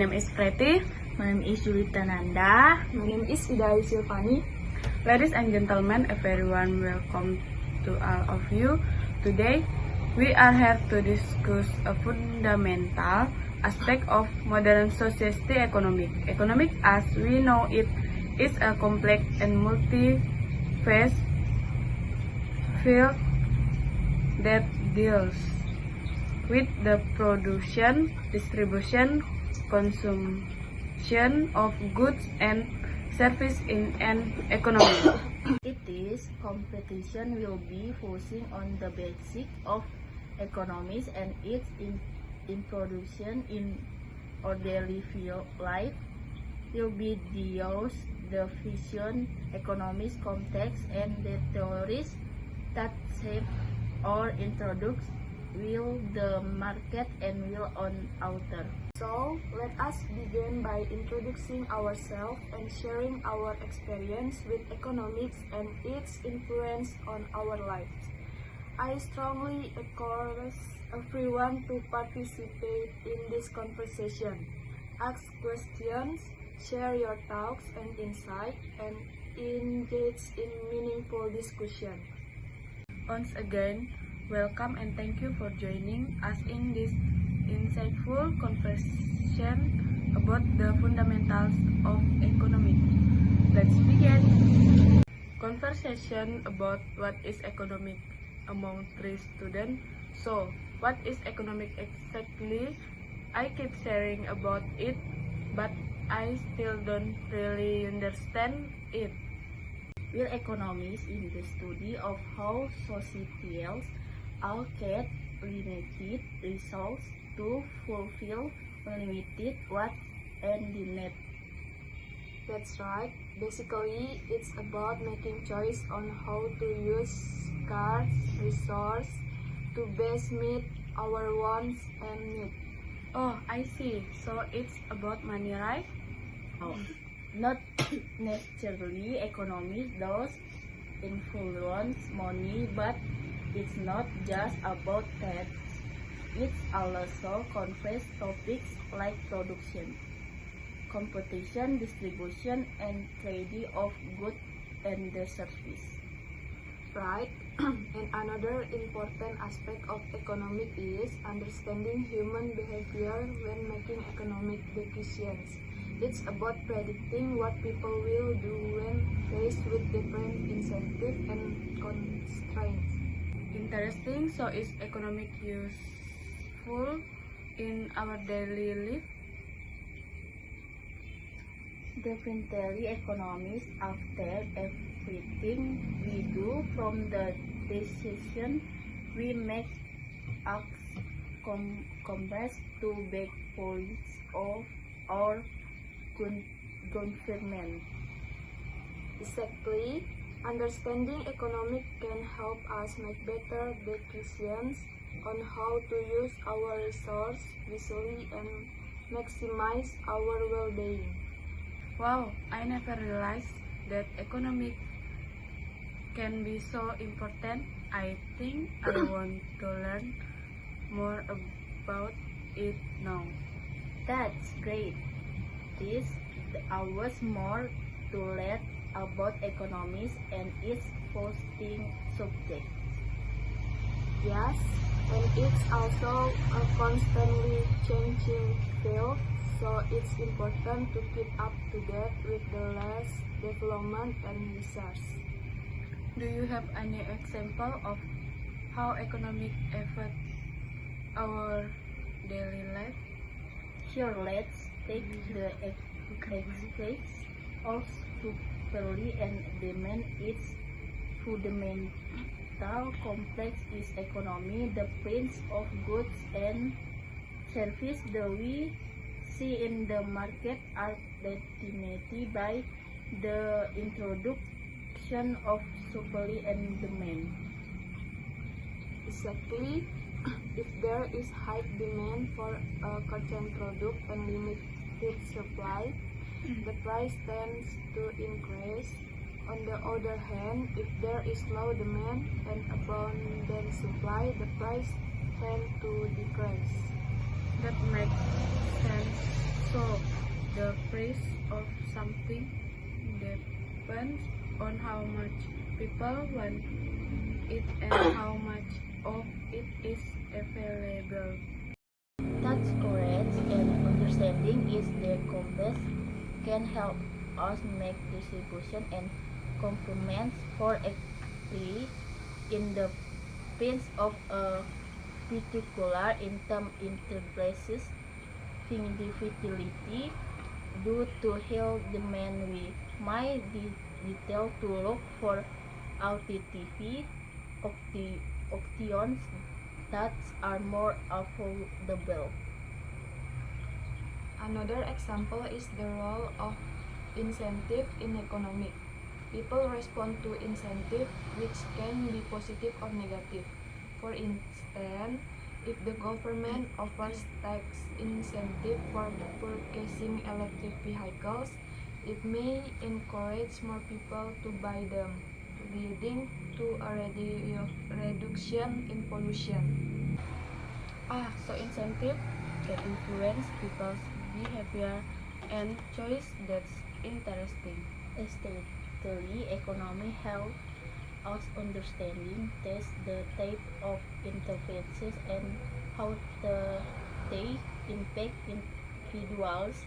name is Preti. My name is Julita Nanda. My name is Ida Silvani. Ladies and gentlemen, a very warm welcome to all of you. Today, we are here to discuss a fundamental aspect of modern society economic. Economic, as we know it, is a complex and multi-phase field that deals with the production, distribution, consumption of goods and service in an economy. It is competition will be focusing on the basic of economics and its introduction in our daily life will be the vision, economics context and the theories that shape or introduce will the market and will on author. So, let us begin by introducing ourselves and sharing our experience with economics and its influence on our lives. I strongly encourage everyone to participate in this conversation. Ask questions, share your thoughts and insights, and engage in meaningful discussion. Once again, welcome and thank you for joining us in this insightful conversation about the fundamentals of economics. Let's begin. Conversation about what is economic among three students. So, what is economic exactly? I keep sharing about it, but I still don't really understand it. Will economics in the study of how societies allocate limited resources to fulfill limited wants and needs. That's right. Basically, it's about making choice on how to use scarce resources to best meet our wants and needs. Oh, I see. So it's about money, right? Oh, not necessarily economics does influence money, but it's not just about that. It also covers topics like production, competition, distribution, and trade of goods and the service. Right? And another important aspect of economic is understanding human behavior when making economic decisions. It's about predicting what people will do when faced with different incentives and constraints. Interesting. So is economic useful in our daily life? Definitely, economics after everything we do, from the decision we make, acts compares to big points of our government. Exactly. Understanding economic can help us make better decisions on how to use our resources wisely and maximize our well-being. Wow, I never realized that economic can be so important. I think I want to learn more about it now. That's great. This hours more to learn about economics and its posting subject. Yes, and it's also a constantly changing field, so it's important to keep up to date with the latest development and research. Do you have any example of how economic affect our daily life? Here, let's take the aspects of supply and demand. Its fundamental complex is economy, the prince of goods and services that we see in the market are determined by the introduction of supply and demand. Exactly, if there is high demand for a certain product and limited supply, the price tends to increase. On the other hand, if there is low demand and abundant supply, the price tends to decrease. That makes sense. So, price of something depends on how much people want it and how much of it is available. That's correct, and understanding is the compass can help us make distribution and compromise for equity in the face of a particular income interplaces difficulty due to hill demand. We might detail to look for alternative options that are more affordable. Another example is the role of incentive in economic. People respond to incentive which can be positive or negative. For instance, if the government offers tax incentive for purchasing electric vehicles, it may encourage more people to buy them, leading to a reduction in pollution. So incentive can influence people's behavior and choice. That's interesting. Especially economy help us understanding test the type of interferences and how they impact individuals,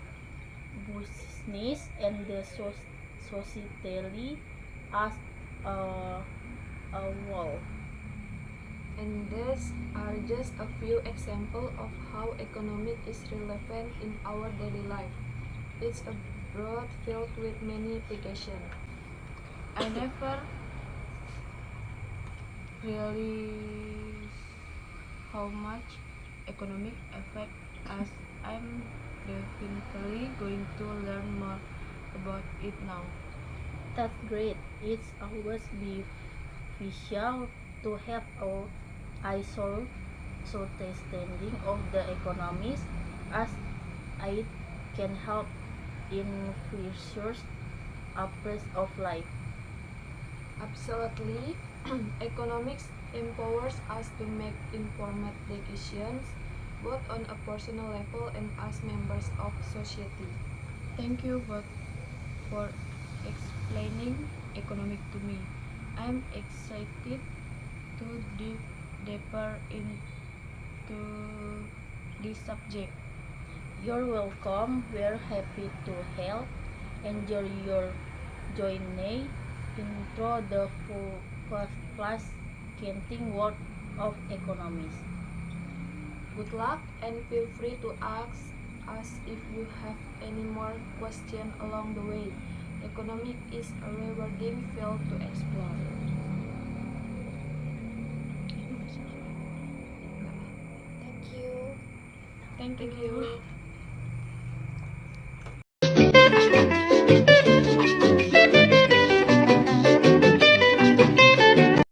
business, and the society as a, a whole. And these are just a few examples of how economic is relevant in our daily life. It's a broad field with many applications. I never realized how much economic affect us. I'm definitely going to learn more about it now. That's great. It's always beneficial to have a isol so understanding of the economies as it can help in future appraise of life. Absolutely. Economics empowers us to make informed decisions both on a personal level and as members of society. Thank you both for explaining economic to me. I'm excited to dive deeper into this subject. You're welcome. We're happy to help. Enjoy your journey into the full fascinating world of economics. Good luck and feel free to ask us if you have any more questions along the way. Economic is a rewarding field to explore. Thank Thank you.